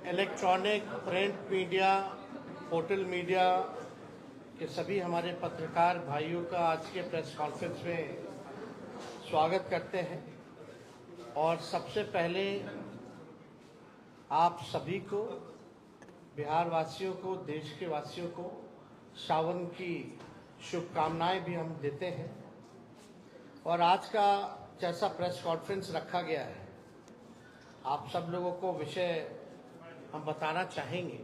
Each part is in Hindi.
Electronic, print media, portal media के सभी हमारे पत्रकार भाइयों का आज के प्रेस कॉन्फ्रेंस में स्वागत करते हैं। और सबसे पहले आप सभी को, बिहार वासियों को, देश के वासियों को सावन की शुभकामनाएं भी हम देते हैं। और आज का जैसा प्रेस कॉन्फ्रेंस रखा गया है, आप सब लोगों को विषय हम बताना चाहेंगे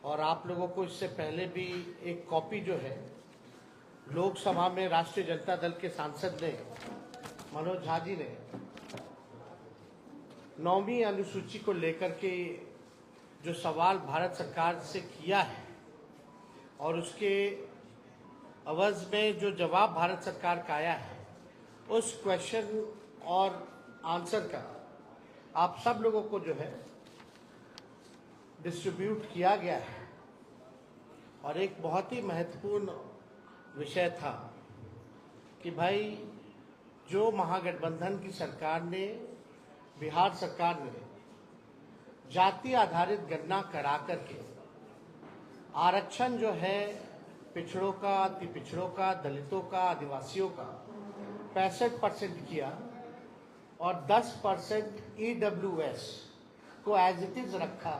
और आप लोगों को इससे पहले भी एक कॉपी जो है लोकसभा में राष्ट्रीय जनता दल के सांसद ने, मनोज झा जी ने 9वीं अनुसूची को लेकर के जो सवाल भारत सरकार से किया है और उसके अवज में जो जवाब भारत सरकार का आया है, उस क्वेश्चन और आंसर का आप सब लोगों को जो है डिस्ट्रीब्यूट किया गया है। और एक बहुत ही महत्वपूर्ण विषय था कि भाई जो महागठबंधन की सरकार ने, बिहार सरकार ने जाति आधारित गणना करा करके आरक्षण जो है पिछड़ों का, अति पिछड़ों का, दलितों का, आदिवासियों का 65% किया और 10% EWS को एज इट इज रखा।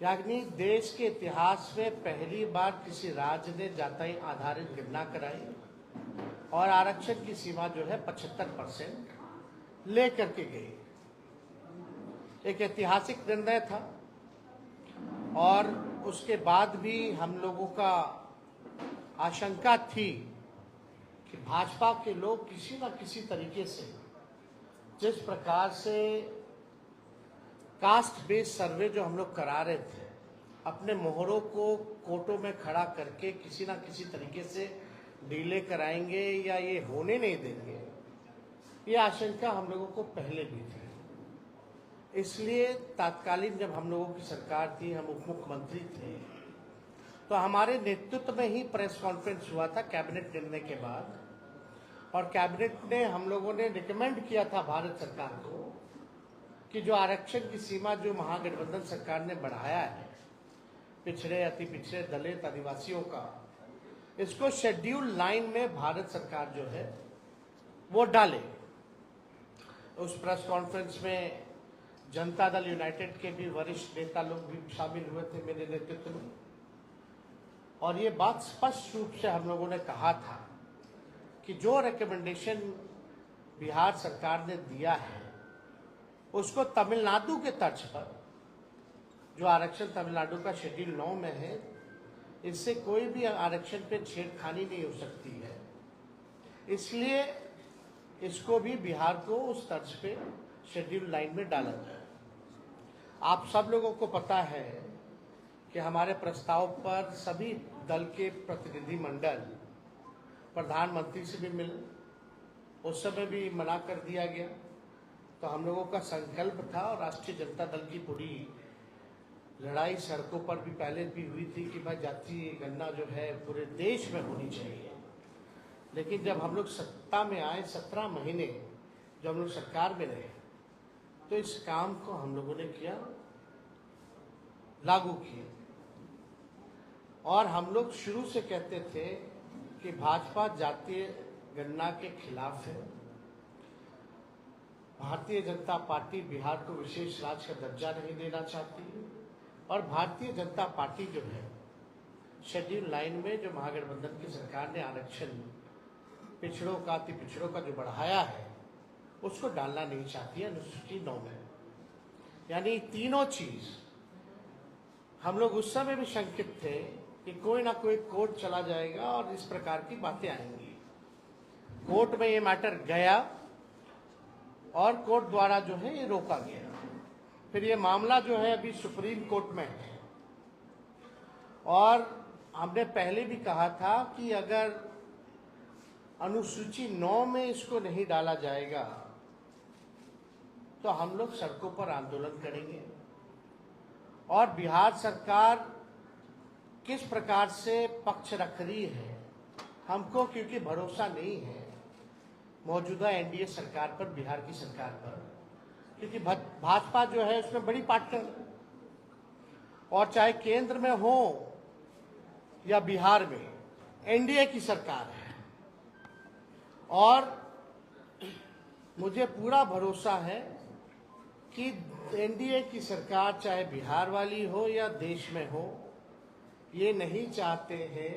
यानी देश के इतिहास में पहली बार किसी राज्य ने जाति आधारित गणना कराई और आरक्षण की सीमा जो है 75% ले करके गई। एक ऐतिहासिक निर्णय था और उसके बाद भी हम लोगों का आशंका थी कि भाजपा के लोग किसी न किसी तरीके से, जिस प्रकार से कास्ट बेस्ड सर्वे जो हम लोग करा रहे थे, अपने मोहरों को कोर्टों में खड़ा करके किसी ना किसी तरीके से डिले कराएंगे या ये होने नहीं देंगे, ये आशंका हम लोगों को पहले भी थी। इसलिए तत्कालीन जब हम लोगों की सरकार थी, हम उप मुख्यमंत्री थे, तो हमारे नेतृत्व में ही प्रेस कॉन्फ्रेंस हुआ था कैबिनेट निर्णय के बाद। और कैबिनेट ने, हम लोगों ने रिकमेंड किया था भारत सरकार को कि जो आरक्षण की सीमा जो महागठबंधन सरकार ने बढ़ाया है पिछड़े, अति पिछड़े, दलित, आदिवासियों का, इसको शेड्यूल 9 में भारत सरकार जो है वो डाले। उस प्रेस कॉन्फ्रेंस में जनता दल यूनाइटेड के भी वरिष्ठ नेता लोग भी शामिल हुए थे मेरे नेतृत्व में। और ये बात स्पष्ट रूप से हम लोगों ने कहा था कि जो रिकमेंडेशन बिहार सरकार ने दिया है उसको तमिलनाडु के तर्ज पर, जो आरक्षण तमिलनाडु का शेड्यूल 9 में है, इससे कोई भी आरक्षण पे छेड़खानी नहीं हो सकती है। इसलिए इसको भी बिहार को उस तर्ज पे शेड्यूल 9 में डाला जाए। आप सब लोगों को पता है कि हमारे प्रस्ताव पर सभी दल के प्रतिनिधि मंडल प्रधानमंत्री से भी मिले, उस समय भी मना कर दिया गया। तो हम लोगों का संकल्प था और राष्ट्रीय जनता दल की पूरी लड़ाई सड़कों पर भी पहले भी हुई थी कि भाई जातीय गणना जो है पूरे देश में होनी चाहिए। लेकिन जब हम लोग सत्ता में आए, 17 महीने जब हम लोग सरकार में रहे, तो इस काम को हम लोगों ने किया, लागू किया। और हम लोग शुरू से कहते थे कि भाजपा जातीय गणना के खिलाफ है। भारतीय जनता पार्टी बिहार को विशेष राज्य का दर्जा नहीं देना चाहती और भारतीय जनता पार्टी जो है शेड्यूल 9 में जो महागठबंधन की सरकार ने आरक्षण पिछड़ों का, अति पिछड़ों का जो बढ़ाया है, उसको डालना नहीं चाहती है अनुसूची 9 में। यानी तीनों चीज हम लोग उस समय भी शंकित थे कि कोई ना कोई कोर्ट चला जाएगा और इस प्रकार की बातें आएंगी। कोर्ट में ये मैटर गया और कोर्ट द्वारा जो है ये रोका गया। फिर ये मामला जो है अभी सुप्रीम कोर्ट में है। और हमने पहले भी कहा था कि अगर अनुसूची 9 में इसको नहीं डाला जाएगा तो हम लोग सड़कों पर आंदोलन करेंगे। और बिहार सरकार किस प्रकार से पक्ष रख रही है हमको, क्योंकि भरोसा नहीं है मौजूदा एनडीए सरकार पर, बिहार की सरकार पर, क्योंकि भाजपा जो है उसमें बड़ी पार्टनर, और चाहे केंद्र में हो या बिहार में एनडीए की सरकार है। और मुझे पूरा भरोसा है कि एनडीए की सरकार चाहे बिहार वाली हो या देश में हो, ये नहीं चाहते हैं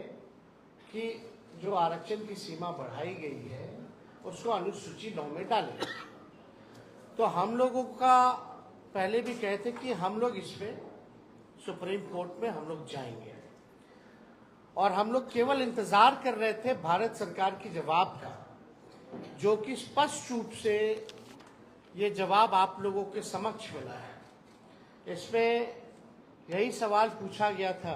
कि जो आरक्षण की सीमा बढ़ाई गई है उसको अनुसूची 9 में डालें। तो हम लोगों का पहले भी कहते कि हम लोग इस पे सुप्रीम कोर्ट में हम लोग जाएंगे, और हम लोग केवल इंतजार कर रहे थे भारत सरकार की जवाब का, जो कि स्पष्ट रूप से ये जवाब आप लोगों के समक्ष मिला है। इसमें यही सवाल पूछा गया था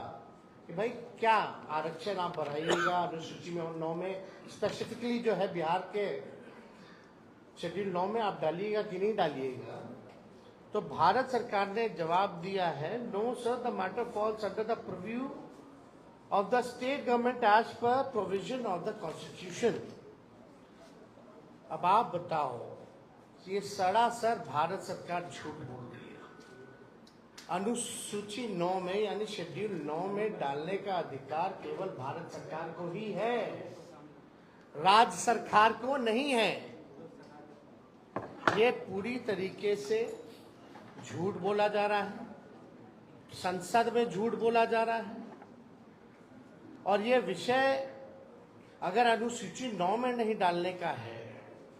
कि भाई क्या आरक्षण आप बढ़ाइएगा अनुसूची में 9 में, स्पेसिफिकली जो है बिहार के शेड्यूल 9 में आप डालिएगा कि नहीं डालिएगा। तो भारत सरकार ने जवाब दिया है, no sir, the matter falls under the preview of the state government as per provision of the constitution. अब आप बताओ, ये सरासर भारत सरकार झूठ बोल रही है। अनुसूची 9 में यानी शेड्यूल 9 में डालने का अधिकार केवल भारत सरकार को ही है, राज्य सरकार को नहीं है। ये पूरी तरीके से झूठ बोला जा रहा है, संसद में झूठ बोला जा रहा है। और ये विषय अगर अनुसूची 9 में नहीं डालने का है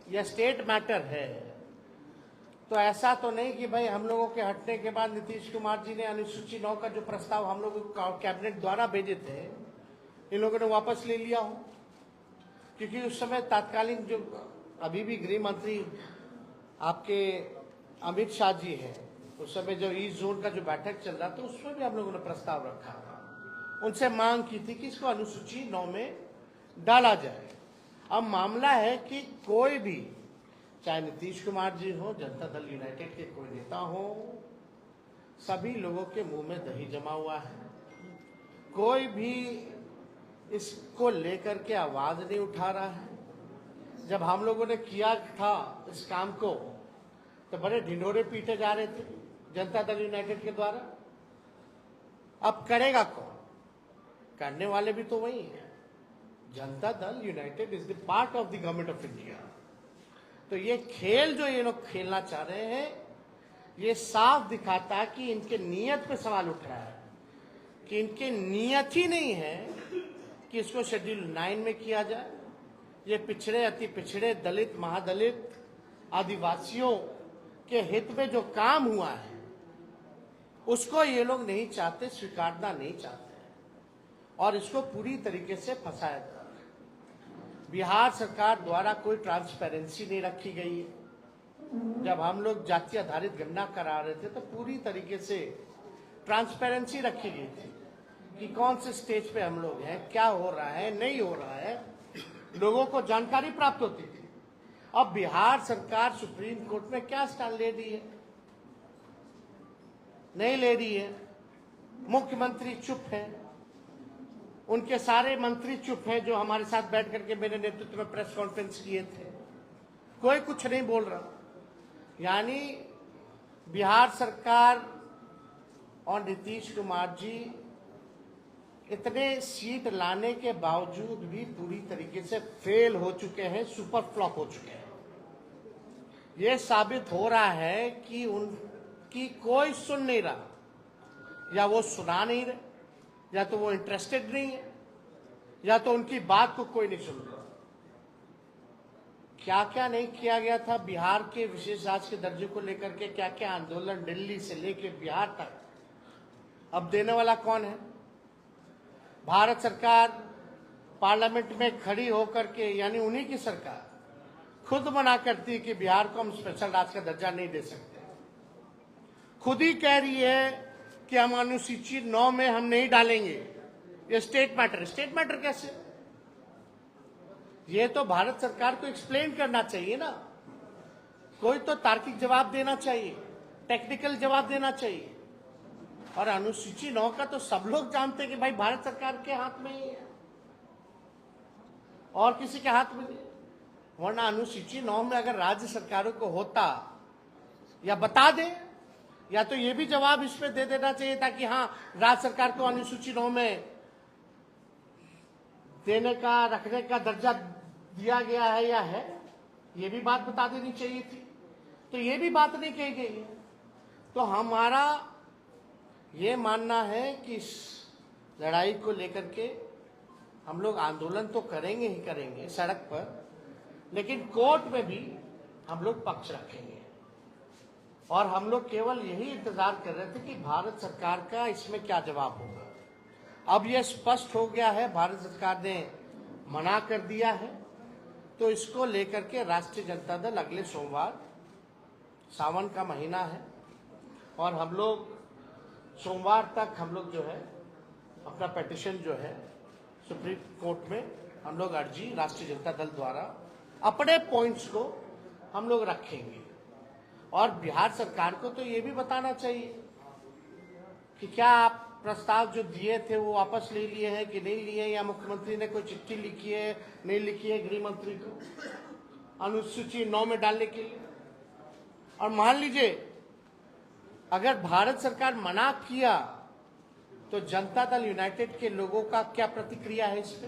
या स्टेट मैटर है, तो ऐसा तो नहीं कि भाई हम लोगों के हटने के बाद नीतीश कुमार जी ने अनुसूची 9 का जो प्रस्ताव हम लोगों को कैबिनेट द्वारा भेजे थे, इन लोगों ने वापस ले लिया हो। क्योंकि उस समय तत्कालीन जो अभी भी गृह मंत्री आपके अमित शाह जी हैं, उस समय जो ईस्ट जोन का जो बैठक चल रहा था उसमें भी हम लोगों ने प्रस्ताव रखा था, उनसे मांग की थी कि इसको अनुसूची 9 में डाला जाए। अब मामला है कि कोई भी, चाहे नीतीश कुमार जी हो, जनता दल यूनाइटेड के कोई नेता हो, सभी लोगों के मुंह में दही जमा हुआ है। कोई भी इसको लेकर के आवाज नहीं उठा रहा है। जब हम लोगों ने किया था इस काम को तो बड़े ढिंढोरे पीटे जा रहे थे जनता दल यूनाइटेड के द्वारा। अब करेगा कौन? करने वाले भी तो वही है। Janata Dal United is the part of the government of India. तो ये खेल जो ये लोग खेलना चाह रहे हैं, ये साफ दिखाता है कि इनके नियत पे सवाल उठ रहा है, कि इनके नियत ही नहीं है कि इसको शेड्यूल 9 में किया जाए। ये पिछड़े, अति पिछड़े, दलित, महादलित, आदिवासियों के हित में जो काम हुआ है उसको ये लोग नहीं चाहते, स्वीकारना नहीं चाहते हैं, और इसको पूरी तरीके से फंसाया जा रहा है। बिहार सरकार द्वारा कोई ट्रांसपेरेंसी नहीं रखी गई है। जब हम लोग जाति आधारित गणना करा रहे थे तो पूरी तरीके से ट्रांसपेरेंसी रखी गई थी कि कौन से स्टेज पे हम लोग हैं, क्या हो रहा है, नहीं हो रहा है, लोगों को जानकारी प्राप्त होती थी। अब बिहार सरकार सुप्रीम कोर्ट में क्या स्टैंड ले रही है? नहीं ले रही है। मुख्यमंत्री चुप है, उनके सारे मंत्री चुप हैं जो हमारे साथ बैठ करके मेरे नेतृत्व में प्रेस कॉन्फ्रेंस किए थे, कोई कुछ नहीं बोल रहा। यानी बिहार सरकार और नीतीश कुमार जी इतने सीट लाने के बावजूद भी पूरी तरीके से फेल हो चुके हैं, सुपर फ्लॉप हो चुके हैं। ये साबित हो रहा है कि उनकी कोई सुन नहीं रहा, या वो सुना नहीं रहे, या तो वो इंटरेस्टेड नहीं है, या तो उनकी बात को कोई नहीं सुन रहा। क्या क्या नहीं किया गया था बिहार के विशेष राज्य के दर्जे को लेकर के, क्या क्या आंदोलन दिल्ली से लेकर बिहार तक। अब देने वाला कौन है? भारत सरकार पार्लियामेंट में खड़ी होकर के, यानी उन्हीं की सरकार खुद मना करती है कि बिहार को हम स्पेशल राज्य का दर्जा नहीं दे सकते। खुद ही कह रही है कि हम अनुसूची 9 में हम नहीं डालेंगे, ये स्टेट मैटर। स्टेट मैटर कैसे? ये तो भारत सरकार को एक्सप्लेन करना चाहिए ना, कोई तो तार्किक जवाब देना चाहिए, टेक्निकल जवाब देना चाहिए। और अनुसूची 9 का तो सब लोग जानते हैं कि भाई भारत सरकार के हाथ में ही है और किसी के हाथ में नहीं। वरना अनुसूची 9 में अगर राज्य सरकारों को होता या बता दे, या तो ये भी जवाब इसमें दे देना चाहिए था कि हाँ राज्य सरकार को अनुसूची 9 में देने का, रखने का दर्जा दिया गया है या है, ये भी बात बता देनी चाहिए थी। तो ये भी बात नहीं कही गई है। तो हमारा ये मानना है कि इस लड़ाई को लेकर के हम लोग आंदोलन तो करेंगे ही करेंगे सड़क पर, लेकिन कोर्ट में भी हम लोग पक्ष रखेंगे। और हम लोग केवल यही इंतजार कर रहे थे कि भारत सरकार का इसमें क्या जवाब होगा। अब यह स्पष्ट हो गया है, भारत सरकार ने मना कर दिया है, तो इसको लेकर के राष्ट्रीय जनता दल अगले सोमवार, सावन का महीना है और हम लोग सोमवार तक हम लोग जो है अपना पिटीशन जो है सुप्रीम कोर्ट में हम लोग अर्जी राष्ट्रीय जनता दल द्वारा अपने पॉइंट्स को हम लोग रखेंगे। और बिहार सरकार को तो ये भी बताना चाहिए कि क्या आप प्रस्ताव जो दिए थे वो वापस ले लिए हैं कि नहीं लिए, या मुख्यमंत्री ने कोई चिट्ठी लिखी है नहीं लिखी है गृह मंत्री को अनुसूची 9 में डालने के लिए। और मान लीजिए अगर भारत सरकार मना किया तो जनता दल यूनाइटेड के लोगों का क्या प्रतिक्रिया है इस पे,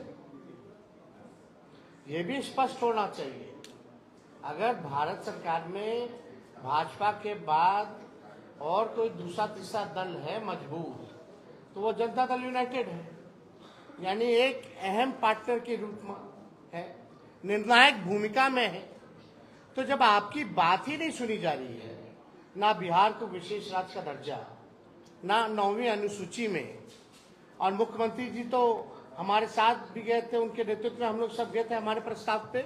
ये भी स्पष्ट होना चाहिए। अगर भारत सरकार में भाजपा के बाद और कोई दूसरा तीसरा दल है मजबूत, तो वो जनता दल यूनाइटेड है, यानी एक अहम पार्टनर के रूप में है, निर्णायक भूमिका में है। तो जब आपकी बात ही नहीं सुनी जा रही है, ना बिहार को विशेष राज्य का दर्जा, ना 9वीं अनुसूची में, और मुख्यमंत्री जी तो हमारे साथ भी गए थे, उनके नेतृत्व में हम लोग सब गए थे हमारे प्रस्ताव पे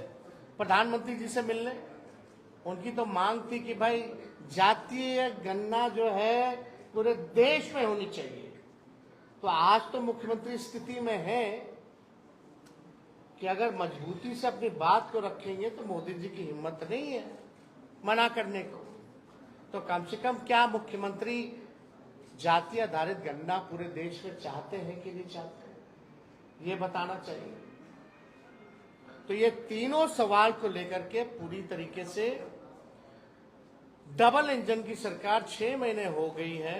प्रधानमंत्री जी से मिलने। उनकी तो मांग थी कि भाई जातीय गणना जो है पूरे देश में होनी चाहिए। तो आज तो मुख्यमंत्री स्थिति में है कि अगर मजबूती से अपनी बात को रखेंगे तो मोदी जी की हिम्मत नहीं है मना करने को। तो कम से कम क्या मुख्यमंत्री जाति आधारित गणना पूरे देश में चाहते हैं कि नहीं चाहते, ये बताना चाहिए। तो ये तीनों सवाल को लेकर के पूरी तरीके से डबल इंजन की सरकार 6 महीने हो गई है,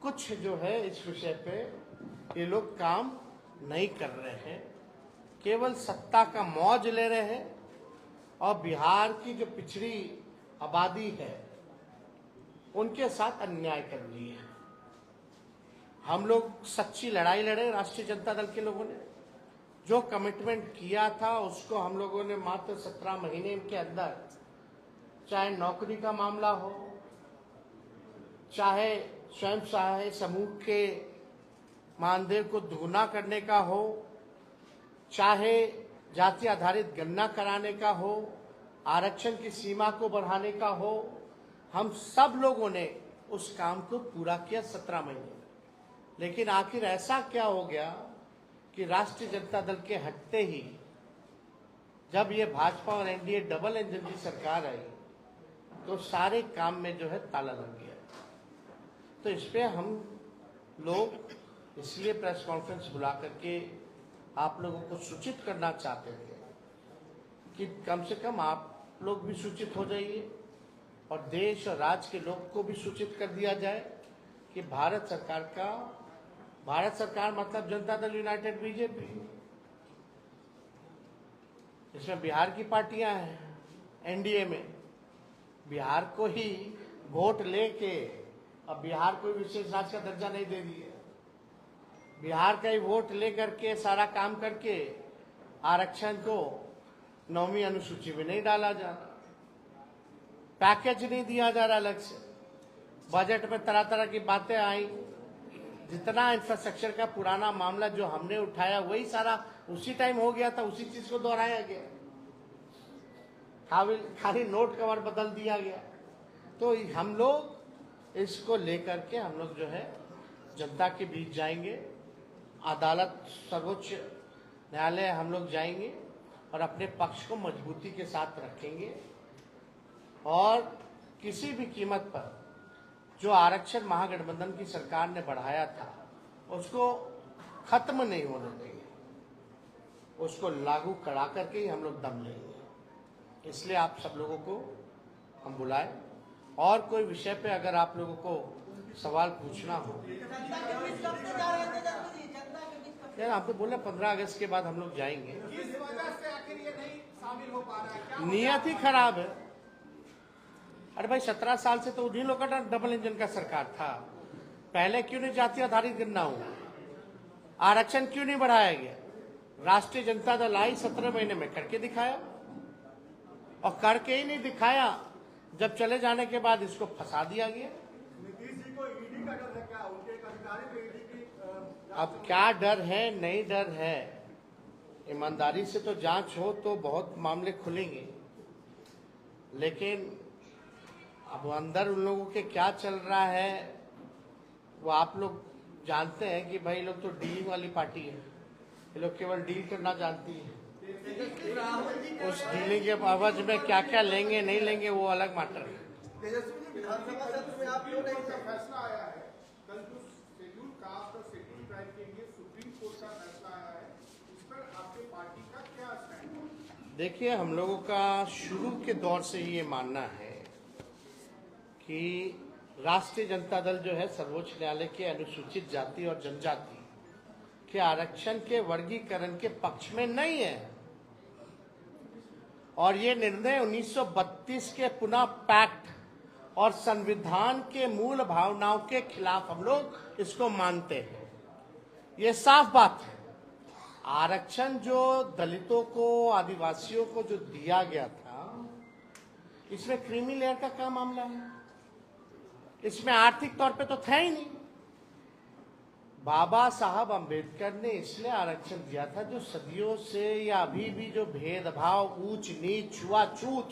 कुछ जो है इस विषय पे ये लोग काम नहीं कर रहे हैं, केवल सत्ता का मौज ले रहे हैं और बिहार की जो पिछड़ी आबादी है उनके साथ अन्याय कर रही है। हम लोग सच्ची लड़ाई लड़े, राष्ट्रीय जनता दल के लोगों ने जो कमिटमेंट किया था उसको हम लोगों ने मात्र 17 महीने के अंदर, चाहे नौकरी का मामला हो, चाहे स्वयं सहायता समूह के मानदेय को दुगुना करने का हो, चाहे जाति आधारित गणना कराने का हो, आरक्षण की सीमा को बढ़ाने का हो, हम सब लोगों ने उस काम को पूरा किया 17 महीने। लेकिन आखिर ऐसा क्या हो गया कि राष्ट्रीय जनता दल के हटते ही जब ये भाजपा और एनडीए डबल इंजन की सरकार आई तो सारे काम में जो है ताला लग गया। तो इस पे हम लोग इसलिए प्रेस कॉन्फ्रेंस बुला करके आप लोगों को सूचित करना चाहते थे कि कम से कम आप लोग भी सूचित हो जाइए और देश और राज्य के लोग को भी सूचित कर दिया जाए कि भारत सरकार मतलब जनता दल यूनाइटेड बीजेपी, इसमें बिहार की पार्टियां हैं एनडीए में, बिहार को ही वोट लेके अब बिहार को विशेष राज्य का दर्जा नहीं दे दिए, बिहार का ही वोट लेकर के सारा काम करके आरक्षण को 9वीं अनुसूची में नहीं डाला जा रहा, पैकेज नहीं दिया जा रहा अलग से। बजट में तरह तरह की बातें आई, जितना इंफ्रास्ट्रक्चर का पुराना मामला जो हमने उठाया वही सारा उसी टाइम हो गया था, उसी चीज को दोहराया गया, खाली नोट कवर बदल दिया गया। तो हम लोग इसको लेकर के हम लोग जो है जनता के बीच जाएंगे, अदालत सर्वोच्च न्यायालय हम लोग जाएंगे और अपने पक्ष को मजबूती के साथ रखेंगे और किसी भी कीमत पर जो आरक्षण महागठबंधन की सरकार ने बढ़ाया था उसको खत्म नहीं होने देंगे, उसको लागू करा करके ही हम लोग दम लेंगे। इसलिए आप सब लोगों को हम बुलाए और कोई विषय पे अगर आप लोगों को सवाल पूछना हो। यार आप तो बोले 15 अगस्त के बाद हम लोग जाएंगे। किस वजह से आखिर ये नहीं शामिल हो पा रहा है? क्या नियत ही खराब है। अरे भाई 17 साल से तो उन्हीं लोगों का डबल इंजन का सरकार था। पहले क्यों नहीं जाति आधारित गणना हुआ? आरक्षण क्यों नहीं बढ़ाया गया? राष्ट्रीय जनता दल आई 17 महीने में करके दिखाया, और करके ही नहीं दिखाया, जब चले जाने के बाद इसको फंसा दिया गया। नीतीश जी को ईडी का डर है क्या? उनके एक अधिकारी को ईडी की अब क्या डर है, नहीं डर है। ईमानदारी से तो जांच हो तो बहुत मामले खुलेंगे, लेकिन अब अंदर उन लोगों के क्या चल रहा है वो आप लोग जानते हैं कि भाई लोग तो डीलिंग वाली पार्टी है। ये लोग केवल डील करना जानती है। उस डीलिंग के बावज में क्या क्या लेंगे नहीं लेंगे वो अलग मैटर है। विधानसभा सत्र में आप क्यों नहीं फैसला आया है? कल जो शेड्यूल कास्ट और शेड्यूल ट्राइब के लिए सुप्रीम कोर्ट का फैसला आया है, इस पर आपकी पार्टी का क्या स्टैंड है? देखिए, हम लोगों का शुरू के दौर से ही ये मानना है कि राष्ट्रीय जनता दल जो है सर्वोच्च न्यायालय के अनुसूचित जाति और जनजाति के आरक्षण के वर्गीकरण के पक्ष में नहीं है। और ये निर्णय 1932 के पुनः पैक्ट और संविधान के मूल भावनाओं के खिलाफ हम लोग इसको मानते हैं। ये साफ बात है। आरक्षण जो दलितों को, आदिवासियों को जो दिया गया था, इसमें क्रीमी लेयर का क्या मामला है? इसमें आर्थिक तौर पे तो था ही नहीं। बाबा साहब अंबेडकर ने इसलिए आरक्षण दिया था जो सदियों से या अभी भी जो भेदभाव, ऊंच नीच, छुआछूत,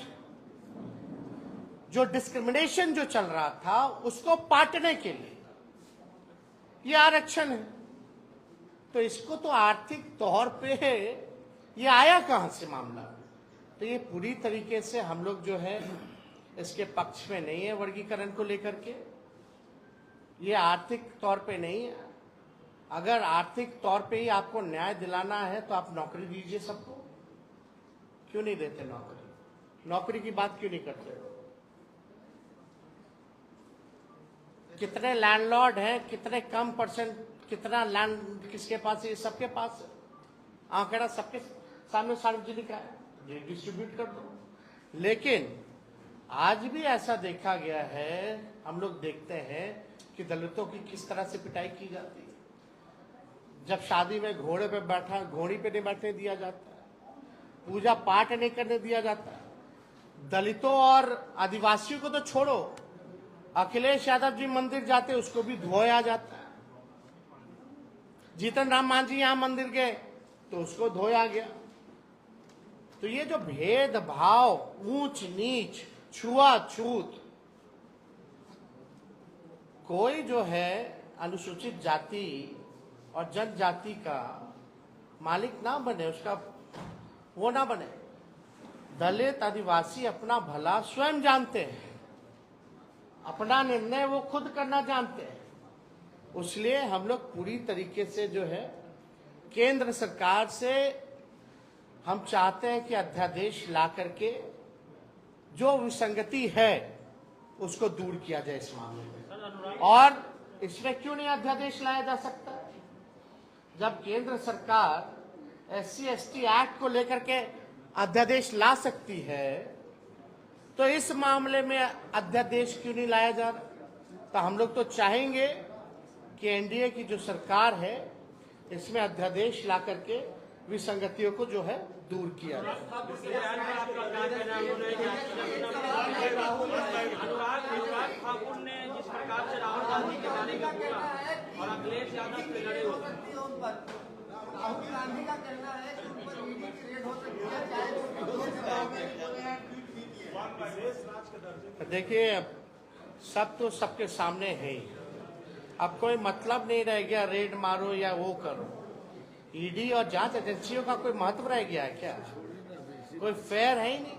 जो डिस्क्रिमिनेशन जो चल रहा था उसको पाटने के लिए ये आरक्षण है। तो इसको तो आर्थिक तौर पे ये आया कहां से मामला? तो ये पूरी तरीके से हम लोग जो है इसके पक्ष में नहीं है। वर्गीकरण को लेकर के ये आर्थिक तौर पे नहीं है। अगर आर्थिक तौर पे ही आपको न्याय दिलाना है तो आप नौकरी दीजिए सबको। क्यों नहीं देते नौकरी? नौकरी की बात क्यों नहीं करते? कितने लैंडलॉर्ड हैं, कितने कम परसेंट, कितना लैंड किसके पास है? सबके पास है। आंकड़ा सबके सामने सार्वजनिक है, ये डिस्ट्रीब्यूट कर दो। लेकिन आज भी ऐसा देखा गया है, हम लोग देखते हैं कि दलितों की किस तरह से पिटाई की जाती है। जब शादी में घोड़ी पे नहीं बैठने दिया जाता है, पूजा पाठ नहीं करने दिया जाता है। दलितों और आदिवासियों को तो छोड़ो, अखिलेश यादव जी मंदिर जाते उसको भी धोया जाता है। जीतन राम मांझी यहां मंदिर गए तो उसको धोया गया। तो ये जो भेदभाव, ऊंच नीच, छुआछूत, कोई जो है अनुसूचित जाति और जनजाति का मालिक ना बने, उसका वो ना बने। दलित, आदिवासी अपना भला स्वयं जानते हैं, अपना निर्णय वो खुद करना जानते हैं। इसलिए हम लोग पूरी तरीके से जो है केंद्र सरकार से हम चाहते हैं कि अध्यादेश ला करके जो विसंगति है उसको दूर किया जाए इस मामले में। और इसमें क्यों नहीं अध्यादेश लाया जा सकता? जब केंद्र सरकार SC/ST एक्ट को लेकर के अध्यादेश ला सकती है तो इस मामले में अध्यादेश क्यों नहीं लाया जा रहा? तो हम लोग तो चाहेंगे कि एनडीए की जो सरकार है इसमें अध्यादेश ला करके विसंगतियों को जो है दूर किया जाए। अनुराग ठाकुर ने जिस प्रकार से राहुल गांधी के बारे में बोला और अखिलेश यादव से लड़े हो, राहुल गांधी का कहना है कि ऊपर ईडी की रेड हो सकती है। देखिए, सब तो सबके सामने है ही। अब कोई मतलब नहीं रह गया रेड मारो या वो करो। ईडी और जांच एजेंसियों का कोई महत्व रह गया है क्या? कोई फेयर है ही नहीं।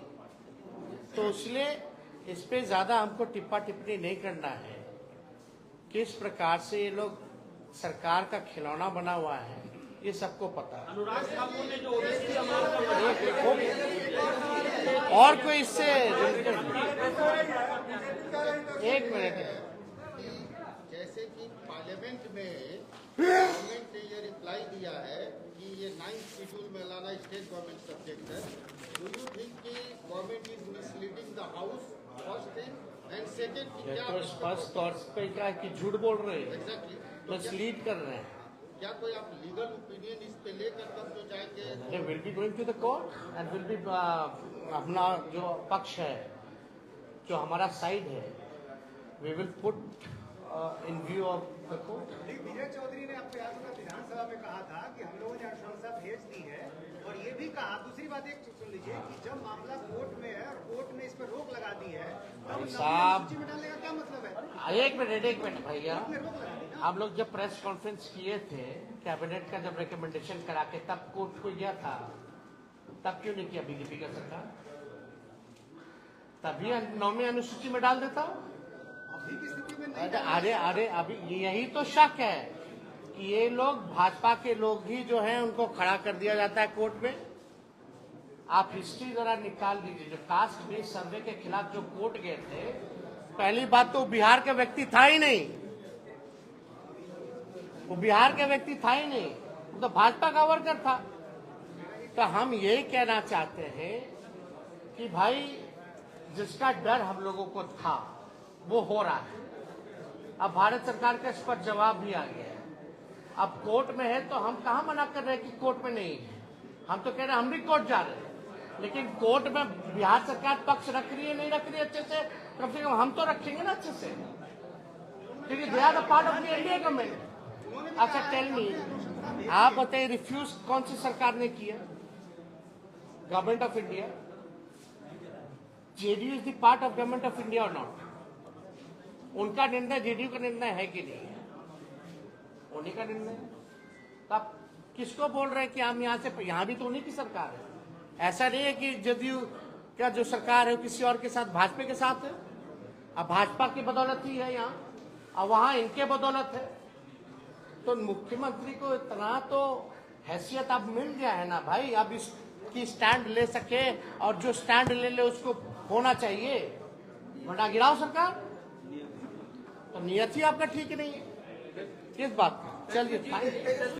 तो इसलिए इस पे ज्यादा हमको टिप्पा टिप्पणी नहीं करना है। किस प्रकार से ये लोग सरकार का खिलौना बना हुआ है ये सबको पता है। अनुराग ठाकुर ने जो ओबीसी समाज का और कोई इससे एक मिनट। जैसे कि पार्लियामेंट में गवर्नमेंट ने ये रिप्लाई दिया है कि ये 9th शेड्यूल में लाना स्टेट गवर्नमेंट सब्जेक्ट है। डू यू थिंक कि government is misleading the house, first thing, and second कि क्या तो स्पष्ट तौर पे क्या है कि झूठ बोल रहे हैं, एग्जैक्टली मिसलीड कर रहे हैं। क्या कोई आप लीगल ओपिनियन इस पे लेकर तब जो जाएंगे? Will be going to the court and will be अपना जो पक्ष है, जो हमारा साइड है, we will put in view of the court. Vijay Chaudhary ने आपको याद होगा विधानसभा में कहा था कि हम लोगों ने अनुशंसा भेज दी है, और ये भी कहा, दूसरी बात एक सुन लीजिए कि जब मामला कोर्ट में है और कोर्ट ने इस पर रोक लगा दी है, तब साहब सूची में डालने का क्या मतलब है? एक मिनट भैया, रोक लगा दी ना। हम लोग जब प्रेस कॉन्फ्रेंस किए थे कैबिनेट का जब रिकमेंडेशन करा के, तब कोर्ट को गया था, तब क्यों नहीं किया बीजेपी का सरकार? तभी 9वीं अनुसूची में डाल देता। अभी की स्थिति में नहीं अरे अभी यही तो शक है कि ये लोग भाजपा के लोग ही जो हैं उनको खड़ा कर दिया जाता है कोर्ट में। आप हिस्ट्री जरा निकाल लीजिए, जो कास्ट बेस्ड सर्वे के खिलाफ जो कोर्ट गए थे, पहली बात तो बिहार का व्यक्ति था ही नहीं, वो बिहार का व्यक्ति था ही नहीं, वो तो भाजपा का वर्कर था। तो हम यही कहना चाहते हैं कि भाई जिसका डर हम लोगों को था वो हो रहा है। अब भारत सरकार का इस पर जवाब भी आ गया है। अब कोर्ट में है तो हम कहाँ मना कर रहे हैं कि कोर्ट में नहीं है, हम तो कह रहे हैं हम भी कोर्ट जा रहे हैं, लेकिन कोर्ट में बिहार सरकार पक्ष रख रही है नहीं रख रही है अच्छे से, कम से कम हम तो रखेंगे ना अच्छे से, क्योंकि they are the part of the India government. अच्छा टेल मी, आप बताइए रिफ्यूज कौन सी सरकार ने किया? Government of India. JDU is the part of government of India और नॉट? उनका निर्णय जेडीयू का निर्णय है कि नहीं है? उन्हीं का निर्णय। तो आप किसको बोल रहे हैं कि हम यहाँ से, यहाँ भी तो उन्हीं की सरकार है। ऐसा नहीं है कि जेडीयू क्या जो सरकार है किसी और के साथ, भाजपा के साथ है। अब भाजपा की बदौलत ही है यहाँ, और वहां इनके बदौलत है। तो मुख्यमंत्री को इतना तो हैसियत अब मिल गया है ना भाई, अब इसकी स्टैंड ले सके, और जो स्टैंड ले ले उसको होना चाहिए, वरना गिराओ सरकार। तो नियत ही आपका ठीक नहीं है किस बात का। चलिए।